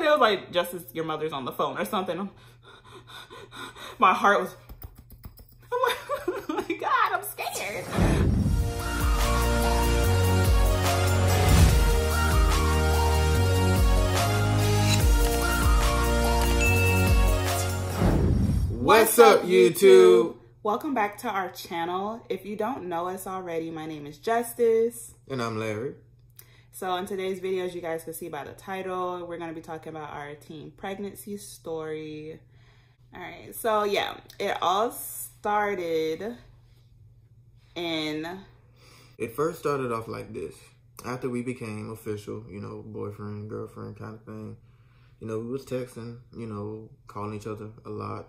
it was like, just as your mother's on the phone or something. My heart was, I'm like, oh my God, I'm scared. What's up, YouTube? Welcome back to our channel. If you don't know us already, my name is Justice. And I'm Larry. So in today's video, as you guys can see by the title, we're going to be talking about our teen pregnancy story. All right, so yeah, it all started in... It first started off like this. After we became official, boyfriend, girlfriend kind of thing, we was texting, calling each other a lot.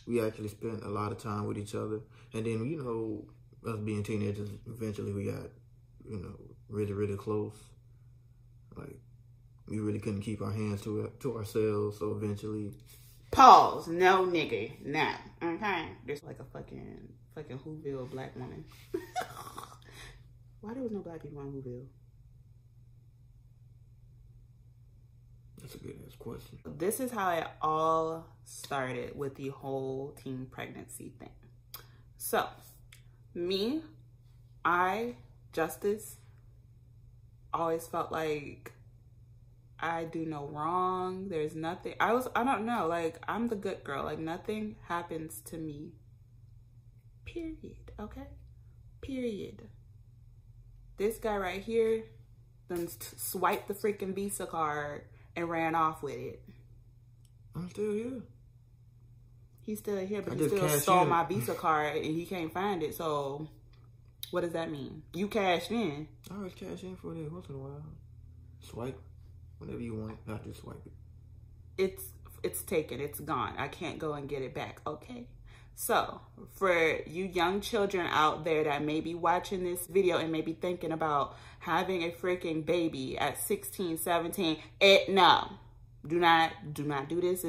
We actually spent a lot of time with each other. And then, us being teenagers, eventually we got, really, really close. Like, we really couldn't keep our hands to ourselves. So eventually... Pause. No nigga. Nah. Okay. There's like a fucking Whoville black woman. Why there was no black people on Whoville? That's a good ass question. This is how it all started with the whole teen pregnancy thing. So, Justice, always felt like I do no wrong. There's nothing. I don't know. Like, I'm the good girl. Like, nothing happens to me. Period. Okay? Period. This guy right here then swiped the freaking Visa card and ran off with it. I'm still here. He's still here, but he still stole my Visa card and he can't find it. So, what does that mean? You cashed in. I always cash in for it once in a while. Swipe. Whenever you want, not just swipe it. It's taken. It's gone. I can't go and get it back. Okay? So, for you young children out there that may be watching this video and may be thinking about having a freaking baby at 16, 17, no. Do not do this.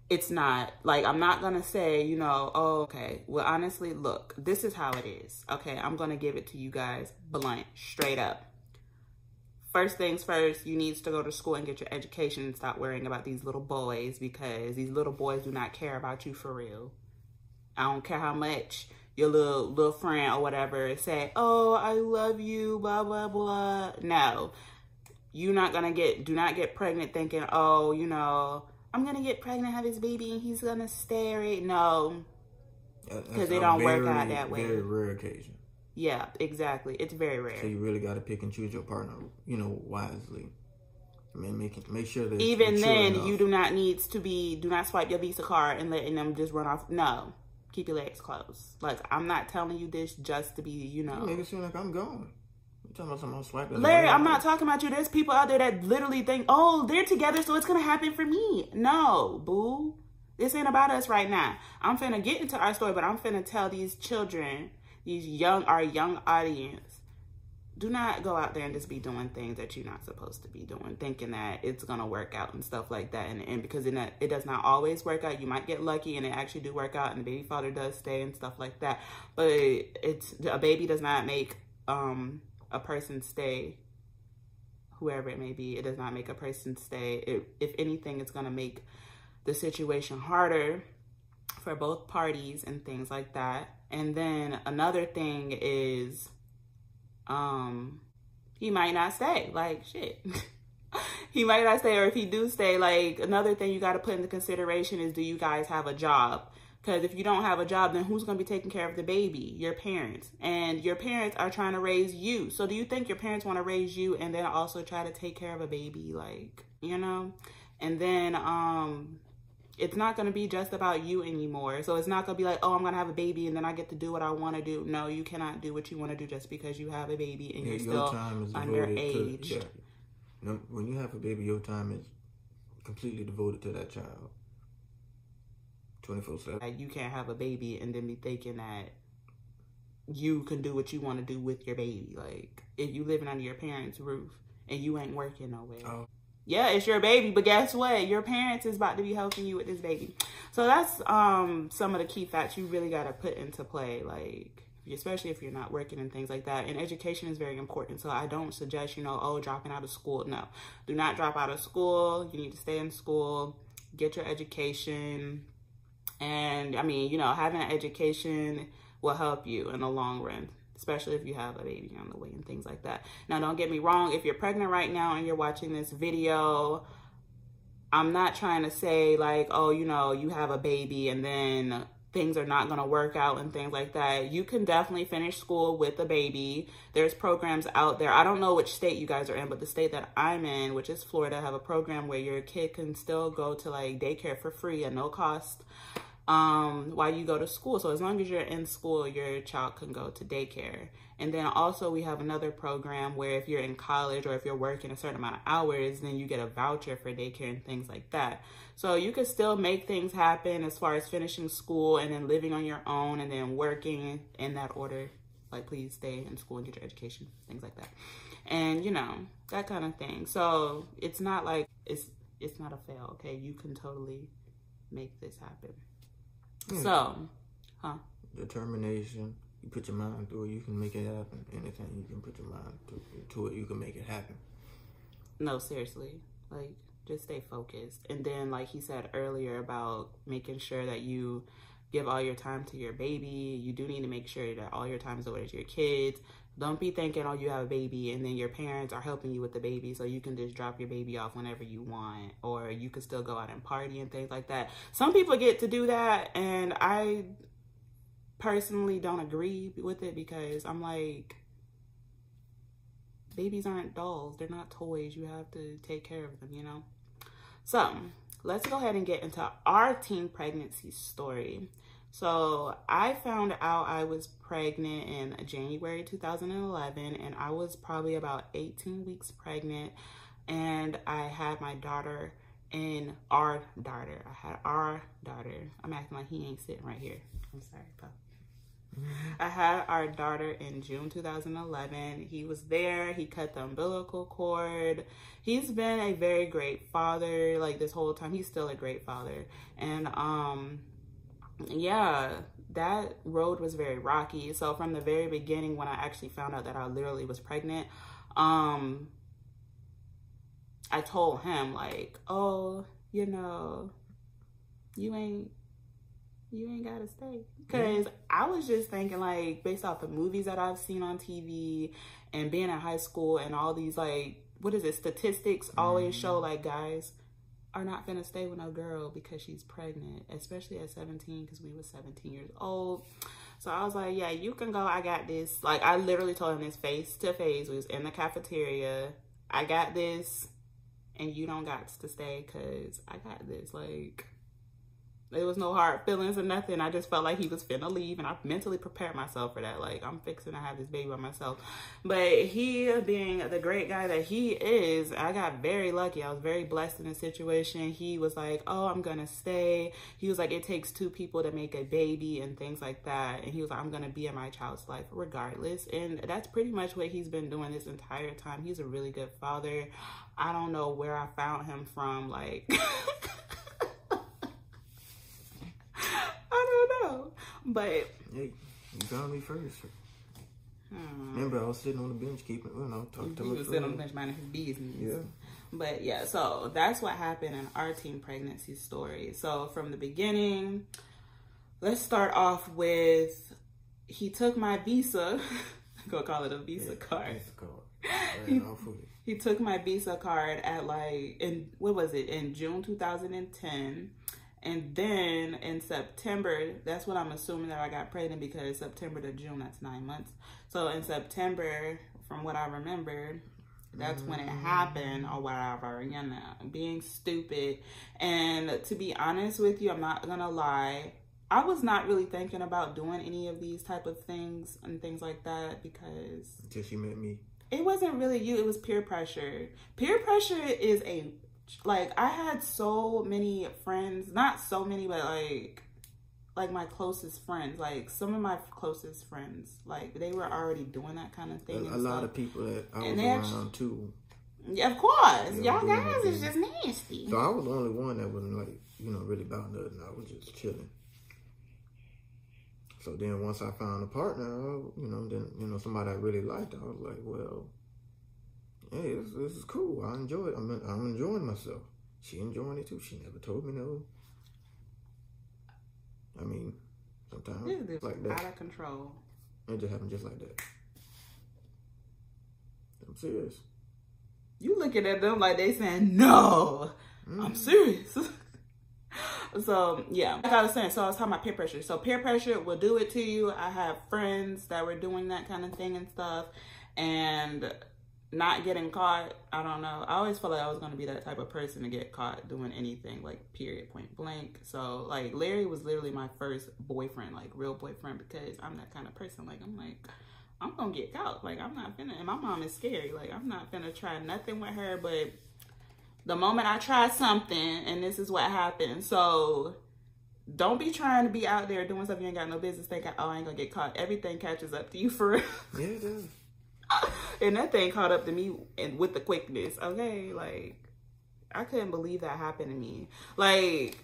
It's not, like, I'm not gonna say, oh, okay. Well, honestly, look, this is how it is. Okay, I'm gonna give it to you guys blunt, straight up. First things first, you need to go to school and get your education and stop worrying about these little boys, because these little boys do not care about you for real. I don't care how much your little friend or whatever say, oh, I love you, blah, blah, blah. No, do not get pregnant thinking, oh, I'm going to get pregnant, have his baby, and he's going to stay. No, because they don't work out that way. Very rare occasion. Yeah, exactly. It's very rare. So you really got to pick and choose your partner, wisely. I mean, make sure that even then, you do not swipe your Visa card and letting them just run off. No, keep your legs closed. Like, I'm not telling you this just to be, You make it seem like I'm going. You talking about someone swiping? Larry, I'm not talking about you. There's people out there that literally think, oh, they're together, so it's gonna happen for me. No, boo. This ain't about us right now. I'm finna get into our story, but I'm finna tell these children, our young audience, do not go out there and just be doing things that you're not supposed to be doing, thinking that it's gonna work out and stuff like that. And because it does not always work out. You might get lucky and it actually do work out and the baby father does stay and stuff like that. But a baby does not make a person stay, whoever it may be. It does not make a person stay. If anything, it's gonna make the situation harder for both parties and things like that. And then another thing is, he might not stay. Like, shit. He might not stay, or if he do stay, like, another thing you got to put into consideration is, do you guys have a job? Because if you don't have a job, then who's going to be taking care of the baby? Your parents. And your parents are trying to raise you. So do you think your parents want to raise you and then also try to take care of a baby? Like, And then, it's not going to be just about you anymore. So it's not going to be like, oh, I'm going to have a baby and then I get to do what I want to do. No, you cannot do what you want to do just because you have a baby and you're still underage. When you have a baby, your time is completely devoted to that child. 24/7. You can't have a baby and then be thinking that you can do what you want to do with your baby. Like, if you living under your parents' roof and you ain't working nowhere. Oh. Yeah, it's your baby, but guess what? Your parents is about to be helping you with this baby. So that's some of the key facts you really got to put into play. Like, especially if you're not working and things like that. And education is very important. So I don't suggest, you know, oh, dropping out of school. No, do not drop out of school. You need to stay in school, get your education. And I mean, you know, having an education will help you in the long run, especially if you have a baby on the way and things like that. Now, don't get me wrong. If you're pregnant right now and you're watching this video, I'm not trying to say like, oh, you know, you have a baby and then things are not going to work out and things like that. You can definitely finish school with a baby. There's programs out there. I don't know which state you guys are in, but the state that I'm in, which is Florida, have a program where your kid can still go to like daycare for free at no cost while you go to school. So as long as you're in school, your child can go to daycare. And then also we have another program where if you're in college or if you're working a certain amount of hours, then you get a voucher for daycare and things like that. So you can still make things happen as far as finishing school and then living on your own and then working in that order. Like, please stay in school and get your education, things like that. And, you know, that kind of thing. So it's not like, it's not a fail, okay? You can totally make this happen. So, determination. You put your mind through it, you can make it happen. Anything you can put your mind to it, you can make it happen. No, seriously. Like, just stay focused. And then, like he said earlier about making sure that you give all your time to your baby. You do need to make sure that all your time is devoted to your kids. Don't be thinking, oh, you have a baby and then your parents are helping you with the baby, so you can just drop your baby off whenever you want, or you can still go out and party and things like that. Some people get to do that, and I personally don't agree with it because I'm like, babies aren't dolls. They're not toys. You have to take care of them, you know? So let's go ahead and get into our teen pregnancy story. So I found out I was pregnant in January 2011, and I was probably about 18 weeks pregnant, and I had my daughter and our daughter. I had our daughter. I'm acting like he ain't sitting right here. I'm sorry, Pop. I had our daughter in June 2011. He was there. He cut the umbilical cord. He's been a very great father, like this whole time. He's still a great father. And yeah, that road was very rocky. So from the very beginning, when I actually found out that I literally was pregnant, I told him like, oh, you know, you ain't gotta stay. Because I was just thinking, like, based off the movies that I've seen on TV and being in high school and all these, like, what is it, statistics always show, like, guys are not gonna stay with no girl because she's pregnant, especially at 17, because we were 17 years old. So I was like, yeah, you can go, I got this. Like, I literally told him this face to face. We was in the cafeteria. I got this, and you don't got to stay because I got this. Like, there was no hard feelings or nothing. I just felt like he was finna leave, and I mentally prepared myself for that. Like, I'm fixing to have this baby by myself. But he, being the great guy that he is, I got very lucky. I was very blessed in this situation. He was like, oh, I'm gonna stay. He was like, it takes 2 people to make a baby and things like that. And he was like, I'm gonna be in my child's life regardless. And that's pretty much what he's been doing this entire time. He's a really good father. I don't know where I found him from, like... But hey, you found me first. Remember, I was sitting on the bench keeping, you know, talking to my friend. He was sitting on the bench minding his business. Yeah. But yeah, so that's what happened in our teen pregnancy story. So from the beginning, let's start off with, he took my Visa. I'm gonna call it a Visa card. Visa card. He took my Visa card at like, in June 2010. And then in September, that's what I'm assuming that I got pregnant, because September to June, that's 9 months. So in September, from what I remember, that's when it happened or whatever, you know, being stupid. And to be honest with you, I'm not gonna lie, I was not really thinking about doing any of these type of things and things like that, because... Until you met me. It wasn't really you, it was peer pressure. Peer pressure is a... Like, I had so many friends, not so many, but like my closest friends, like some of my closest friends, like they were already doing that kind of thing. A lot of people that I was around too. Yeah, of course. Y'all guys is just nasty. So I was the only one that wasn't like, you know, really about nothing. I was just chilling. So then once I found a partner, then somebody I really liked, I was like, well, hey, this is cool. I enjoy it. I'm enjoying myself. She enjoying it too. She never told me no. I mean, sometimes it's like that. Out of control. It just happened just like that. I'm serious. You looking at them like they saying, no, I'm serious. So, yeah, like I was saying, so I was talking about peer pressure. So peer pressure will do it to you. I have friends that were doing that kind of thing and stuff, and not getting caught, I don't know. I always felt like I was going to be that type of person to get caught doing anything, like, period, point blank. So, like, Larry was literally my first boyfriend, like, real boyfriend, because I'm that kind of person. Like, I'm going to get caught. Like, I'm not finna, and my mom is scary. Like, I'm not finna try nothing with her, but the moment I try something, and this is what happens. So don't be trying to be out there doing stuff you ain't got no business thinking, oh, I ain't gonna get caught. Everything catches up to you for real. Yeah, it does. And that thing caught up to me with the quickness, okay? Like, I couldn't believe that happened to me. Like,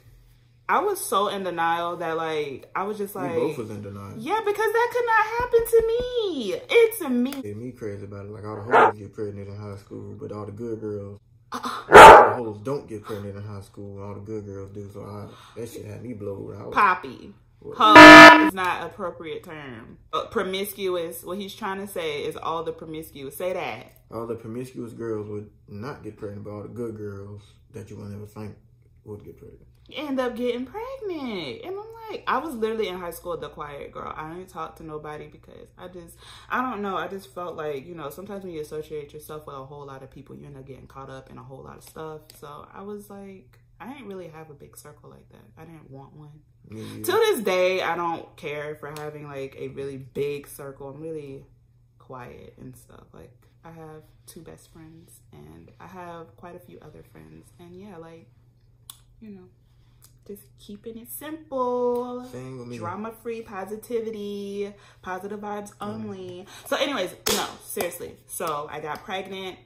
I was so in denial that, like, I was just like... We both was in denial. Yeah, because that could not happen to me. It's me. It made me crazy about it. Like, all the hoes get pregnant in high school, but all the good girls... all the hoes don't get pregnant in high school, all the good girls do. So that shit had me blowed out. Poppy. Hoe is not an appropriate term. Promiscuous, what he's trying to say is all the promiscuous. Say that. All the promiscuous girls would not get pregnant, but all the good girls that you would never think would get pregnant. End up getting pregnant. And I'm like, I was literally in high school the quiet girl. I didn't talk to nobody because I don't know. I just felt like, sometimes when you associate yourself with a whole lot of people, you end up getting caught up in a whole lot of stuff. So I was like, I didn't really have a big circle like that. I didn't want one. To this day, I don't care for having like a really big circle. I'm really quiet and stuff. Like, I have 2 best friends and I have quite a few other friends. And yeah, like, just keeping it simple, drama-free, positivity, positive vibes only. So anyways, no, seriously. So I got pregnant,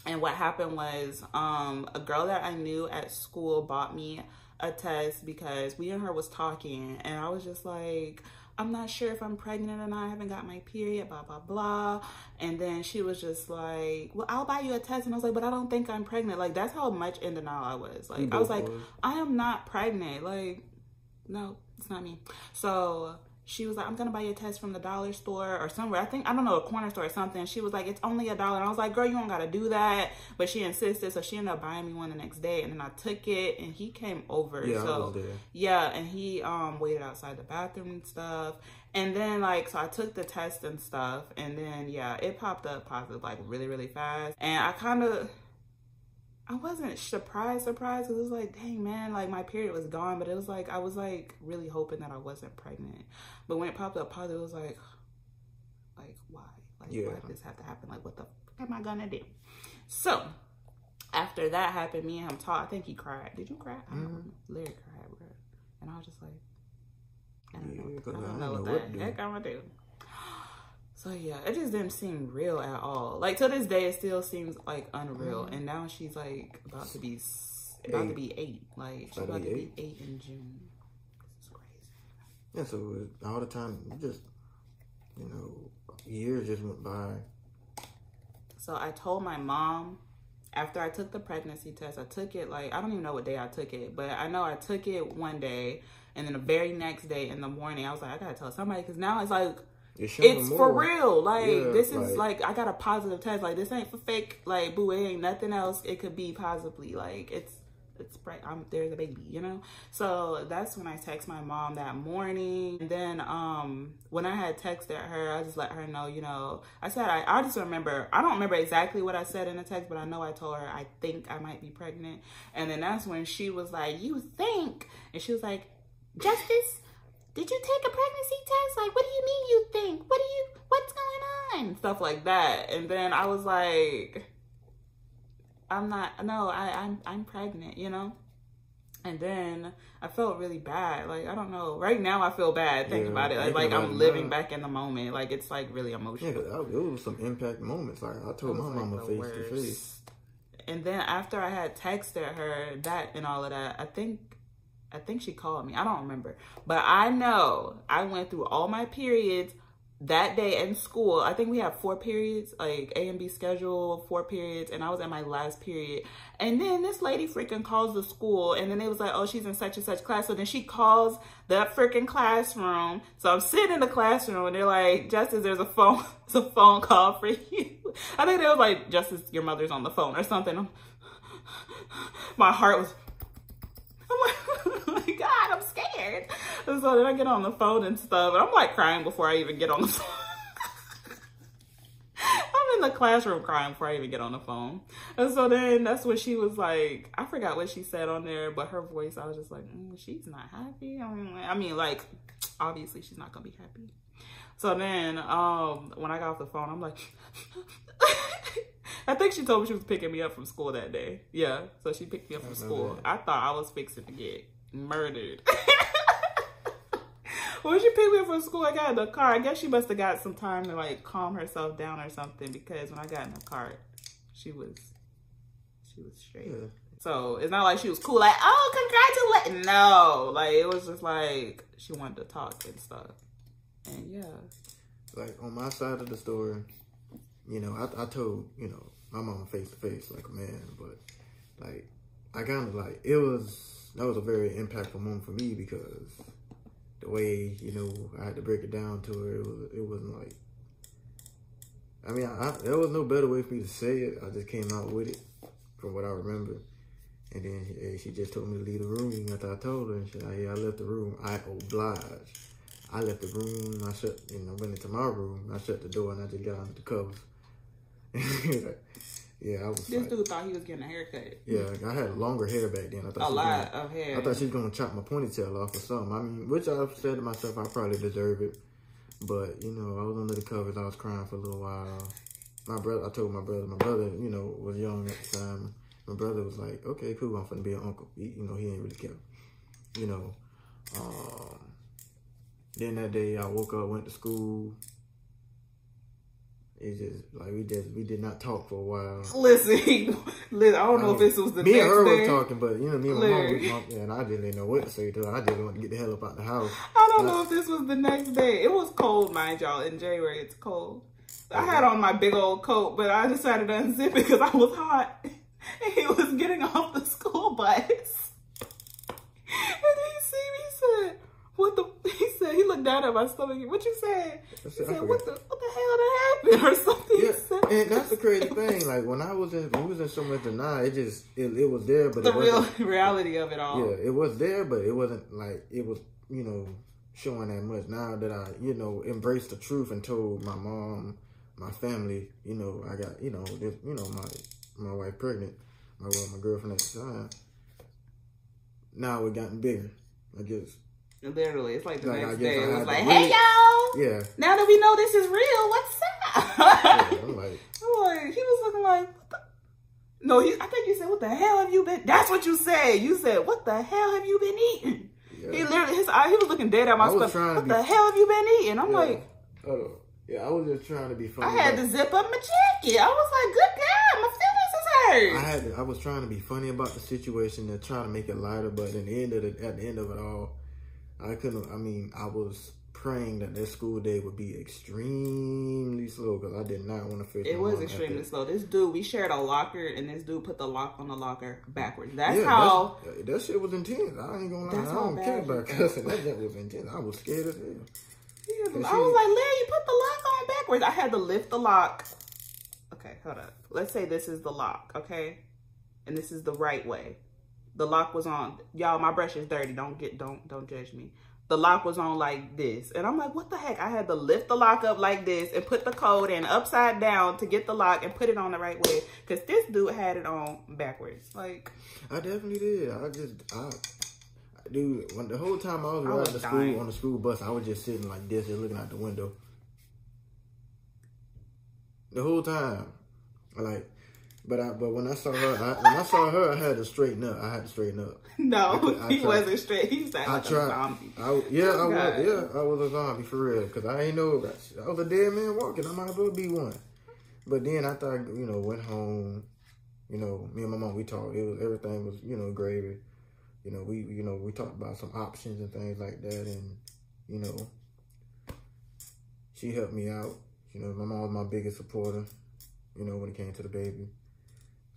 and what happened was a girl that I knew at school bought me a test because we and her was talking, and I was just like, I'm not sure if I'm pregnant or not. I haven't got my period, blah, blah, blah. And then she was just like, well, I'll buy you a test. And I was like, but I don't think I'm pregnant. Like, that's how much in denial I was. Like, I was like, I am not pregnant. Like, no, it's not me. So she was like, I'm going to buy you a test from the dollar store or somewhere. I don't know, a corner store or something. She was like, it's only $1. And I was like, girl, you don't got to do that. But she insisted. So she ended up buying me one the next day. And then I took it and he came over. Yeah, I was there. Yeah, and he waited outside the bathroom and stuff. And then, like, so I took the test and stuff. And then, yeah, it popped up positive, like, really, really fast. And I wasn't surprised because it was like, dang, man, like, my period was gone. But it was like, I was, like, really hoping that I wasn't pregnant. But when it popped up positive, it was like why? Like, why did this have to happen? Like, what the fuck am I gonna do? So, after that happened, me and him talked. I think he cried. Did you cry? I don't know. Larry cried, bro. And I was just like, I don't know what the heck I'm gonna do. So yeah, it just didn't seem real at all. Like, to this day, it still seems like unreal. And now she's like about to be 8. Like, she's about to be 8 in June. It's crazy. Yeah, so all the time, just, years just went by. So I told my mom after I took the pregnancy test. I took it, like, I don't even know what day I took it, but I know I took it one day, and then the very next day in the morning, I was like, I gotta tell somebody, because now it's like, it's for real. Like, this is like, I got a positive test. Like, this ain't for fake. Like, boo, it ain't nothing else it could be possibly. Like, it's bright. There's a baby, So that's when I text my mom that morning. And then when I had texted her, I just let her know, I said, I just remember, I don't remember exactly what I said in the text, but I know I told her I think I might be pregnant. And then that's when she was like, you think? And she was like, Justice, did you take a pregnancy test? Like, what do you mean you think? What's going on? Stuff like that. And then I was like, I'm pregnant, And then I felt really bad. Like, I don't know. Right now I feel bad thinking about it. Like I'm living back in the moment. Like, it's like really emotional. Yeah, it was some impact moments. Like, I told my mama face to face. And then after I had texted her that and all of that, I think I think she called me. I don't remember. But I know I went through all my periods that day in school. I think we have 4 periods, like A and B schedule, 4 periods, and I was at my last period. And then this lady freaking calls the school, and then they was like, oh, she's in such and such class. So then she calls that freaking classroom. So I'm sitting in the classroom, and they're like, Justice, there's a phone call for you. I think they was like, Justice, your mother's on the phone or something. My heart was, I'm like, oh my God, I'm scared. And so then I get on the phone and stuff, and I'm like crying before I even get on the phone. I'm in the classroom crying before I even get on the phone. And so then that's when she was like, I forgot what she said on there, but her voice, I was just like, she's not happy. I mean, like, obviously she's not gonna be happy. So then when I got off the phone, I'm like, I think she told me she was picking me up from school that day. Yeah, so she picked me up from school. I thought I was fixing to get murdered. When she picked me up from school, I got in the car. I guess she must have got some time to like calm herself down or something, because when I got in the car, she was straight. Yeah. So it's not like she was cool, like, oh, congratulations. No, like it was just like she wanted to talk and stuff. And yeah. Like on my side of the story, you know, I told, you know, my mom face to face like a man, but like I kind of like, that was a very impactful moment for me, because the way, you know, I had to break it down to her, it wasn't like, I mean, there was no better way for me to say it. I just came out with it from what I remember. And then she just told me to leave the room after I told her, and she said, yeah, I left the room. I obliged. I left the room, I went into my room, I shut the door, and I just got under the covers. Yeah, I was. This dude thought he was getting a haircut. Yeah, I had longer hair back then. I thought a lot of hair. I thought she was gonna chop my ponytail off or something. I mean, which I said to myself, I probably deserve it. But you know, I was under the covers. I was crying for a little while. I told my brother, you know, was young at the time. My brother was like, okay, cool, I'm finna be an uncle. He ain't really care. You know. Then that day I woke up, went to school. It's just like we did not talk for a while. Listen, I don't know if this was the me next and her day. was talking, but you know, me and my mom, and I just didn't know what to say to her. I just wanted to get the hell up out the house. I don't know if this was the next day. It was cold, mind y'all. In January, it's cold. I had on my big old coat, but I decided to unzip it because I was hot. And he was getting off the school bus. And he see me, he said, what the, he looked down at my stomach. What you said? He said, what the hell that happened or something? Yeah, and that's the crazy thing. Like when we was in so much denial, it was there, but the real reality of it all. Yeah, it was there, but it wasn't like it was, you know, showing that much. Now that I, you know, embraced the truth and told my mom, my family, you know, I got, you know, this, you know, my wife pregnant, my girlfriend at the time. Now it gotten bigger, I guess. Literally, it's like the next day. It was like, hey, y'all. Yeah. Now that we know this is real, what's up? Yeah, I'm like, he was looking like, what the? No, I think you said, what the hell have you been? That's what you said. You said, what the hell have you been eating? Yeah. He literally, he was looking dead at my stomach. What the hell have you been eating? I'm like, oh, yeah, I was just trying to be funny. I had to zip up my jacket. I was like, good God, my feelings is hurt. I was trying to be funny about the situation and trying to make it lighter, but at the end of it all, I couldn't. I mean, I was praying that this school day would be extremely slow because I did not want to face it. Was extremely slow. This dude, we shared a locker, and this dude put the lock on the locker backwards. That's how. That shit was intense. I ain't gonna lie. I don't care about cussing. That shit was intense. I was scared as hell. Yeah, I was like, Larry, you put the lock on backwards. I had to lift the lock. Okay, hold up. Let's say this is the lock, okay? And this is the right way. The lock was on. Y'all, my brush is dirty. Don't judge me. The lock was on like this. And I'm like, what the heck? I had to lift the lock up like this and put the code in upside down to get the lock and put it on the right way. Because this dude had it on backwards. Like, I definitely did. Dude, when the whole time I was riding to school on the school bus, I was just sitting like this, just looking out the window. The whole time, like, but when I saw her, I had to straighten up. No, he wasn't straight. He sounded like a zombie. I was a zombie for real. Cause I ain't know I was a dead man walking. I might as well be one. But then I thought, went home. Me and my mom, we talked. Everything was, gravy. you know, we talked about some options and things like that, and you know, she helped me out. You know, my mom was my biggest supporter, you know, when it came to the baby.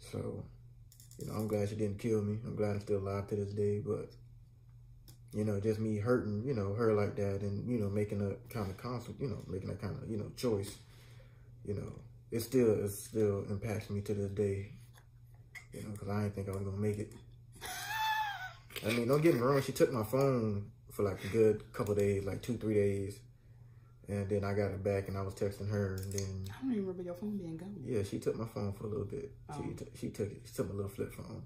So, you know, I'm glad she didn't kill me. I'm glad I'm still alive to this day. But, you know, just me hurting, you know, her like that, and, you know, making a kind of making a kind of, you know, choice, you know, it still impacts me to this day, you know, because I didn't think I was going to make it. I mean, don't get me wrong. She took my phone for like a good couple of days, like 2-3 days. And then I got it back, and I was texting her, and then... I don't even remember your phone being gone. Yeah, she took my phone for a little bit. Oh. She took it. She took my little flip phone.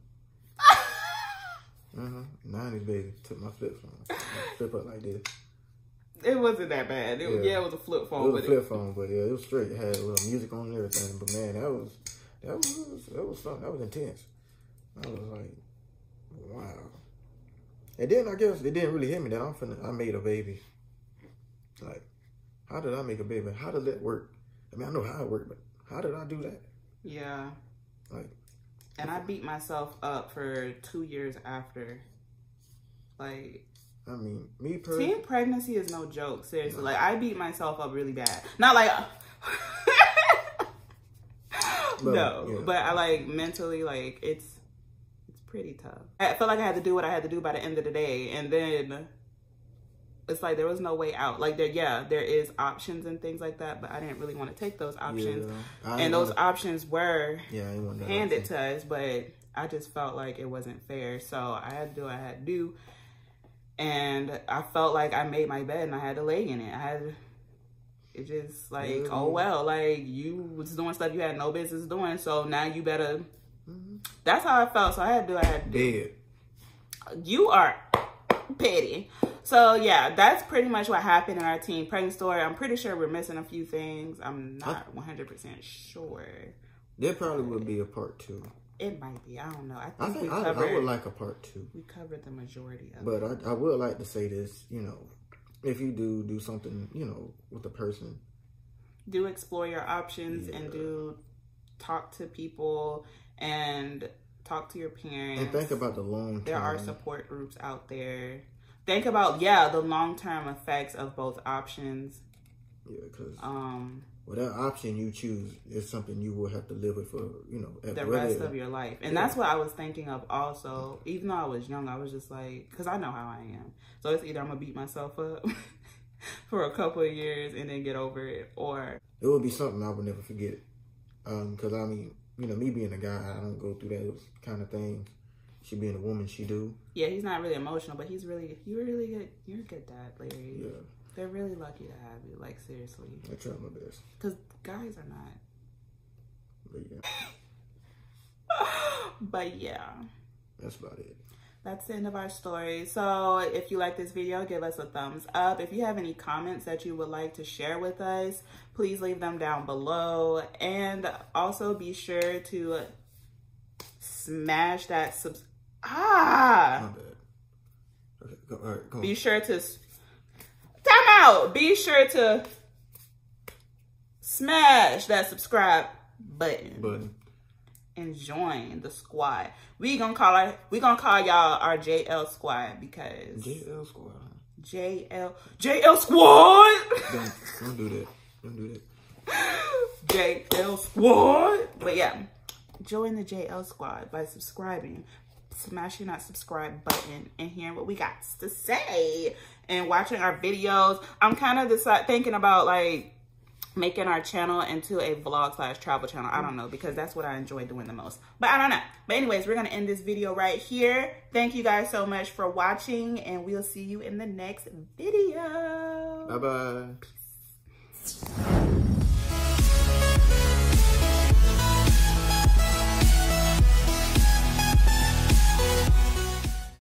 90s baby took my flip phone. Flip up like this. It wasn't that bad. It was a flip phone. It was a flip phone, but yeah, it was straight. It had a little music on and everything. But man, that was something. That was intense. I was like, wow. And then I guess it didn't really hit me that I made a baby. Like, how did I make a baby? How did that work? I mean, I know how it worked, but how did I do that? Yeah. Like, and I beat myself up for 2 years after. Like, I mean, me personally, teen pregnancy is no joke. Seriously, no. Like I beat myself up really bad. Not like, but I like mentally, like it's pretty tough. I felt like I had to do what I had to do by the end of the day, and then it's like there was no way out. Like there is options and things like that, but I didn't really want to take those options. Yeah, and those options were handed to us, but I just felt like it wasn't fair. So I had to do what I had to do. And I felt like I made my bed and I had to lay in it. It just like, oh well, like you was doing stuff you had no business doing, so now you better. That's how I felt. So I had to do what I had to do. You are petty. So yeah, that's pretty much what happened in our teen pregnancy story. I'm pretty sure we're missing a few things. I'm not 100% sure. There probably would be a part 2. It might be. I don't know. I would like a part 2. We covered the majority of it. But I would like to say this, you know, if you do something, you know, with a person, do explore your options and do talk to people and talk to your parents. And think about the long term. There are support groups out there. Think about, the long-term effects of both options. Yeah, because whatever option you choose is something you will have to live with for, you know, the rest of your life. And that's what I was thinking of also. Even though I was young, I was just like, because I know how I am. So it's either I'm going to beat myself up for a couple of years and then get over it, or... It would be something I would never forget. Because, I mean, you know, me being a guy, I don't go through those kind of things. She being a woman, she do. Yeah, he's not really emotional, but you're really good. You're a good dad, Larry. Yeah. They're really lucky to have you, like, seriously. I try my best. Because guys are not. But yeah. But yeah. That's about it. That's the end of our story. So if you like this video, give us a thumbs up. If you have any comments that you would like to share with us, please leave them down below. And also be sure to smash that My bad. Okay, all right, go on. Be sure to... Time out! Be sure to smash that subscribe button. And join the squad. We gonna call y'all our JL squad because JL squad. JL squad. Don't do that. Don't do that. JL squad. But yeah, join the JL squad by subscribing, smashing that subscribe button, and hearing what we got to say and watching our videos. I'm kind of thinking about like making our channel into a vlog/travel channel. I don't know, because that's what I enjoy doing the most. But I don't know. But anyways, we're going to end this video right here. Thank you guys so much for watching, and we'll see you in the next video. Bye-bye.